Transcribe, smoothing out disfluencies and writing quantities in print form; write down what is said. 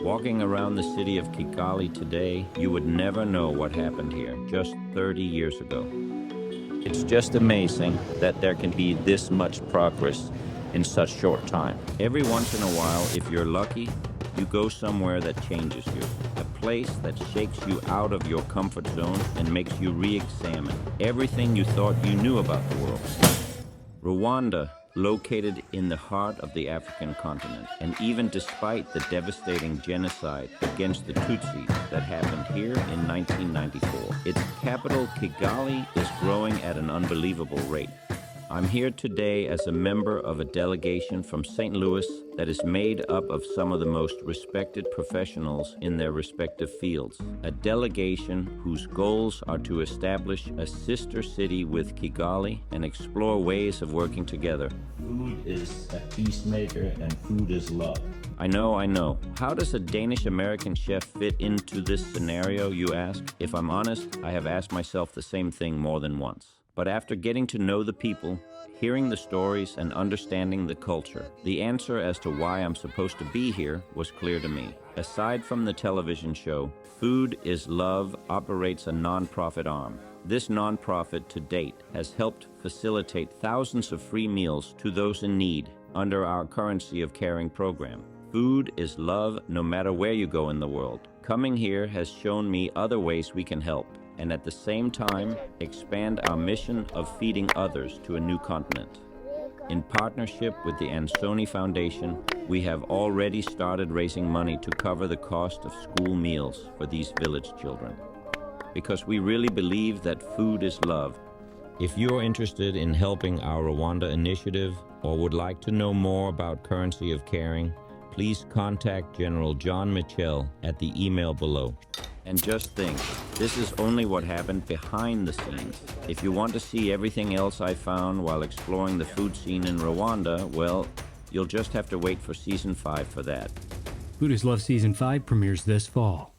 Walking around the city of Kigali today, you would never know what happened here just 30 years ago. It's just amazing that there can be this much progress in such short time. Every once in a while, if you're lucky, you go somewhere that changes you. A place that shakes you out of your comfort zone and makes you re-examine everything you thought you knew about the world. Rwanda, located in the heart of the African continent, and even despite the devastating genocide against the Tutsis that happened here in 1994, its capital, Kigali, is growing at an unbelievable rate. I'm here today as a member of a delegation from St. Louis that is made up of some of the most respected professionals in their respective fields. A delegation whose goals are to establish a sister city with Kigali and explore ways of working together. Food is a peacemaker and food is love. I know. How does a Danish-American chef fit into this scenario, you ask? If I'm honest, I have asked myself the same thing more than once. But after getting to know the people, hearing the stories, and understanding the culture, the answer as to why I'm supposed to be here was clear to me. Aside from the television show, Food is Love operates a nonprofit arm. This nonprofit to date has helped facilitate thousands of free meals to those in need under our Currency of Caring program. Food is love no matter where you go in the world. Coming here has shown me other ways we can help, and at the same time, expand our mission of feeding others to a new continent. In partnership with the Ansoni Foundation, we have already started raising money to cover the cost of school meals for these village children. Because we really believe that food is love. If you're interested in helping our Rwanda initiative or would like to know more about Currency of Caring, please contact General John Mitchell at the email below. And just think, this is only what happened behind the scenes. If you want to see everything else I found while exploring the food scene in Rwanda, well, you'll just have to wait for Season 5 for that. Food is Love Season 5 premieres this fall.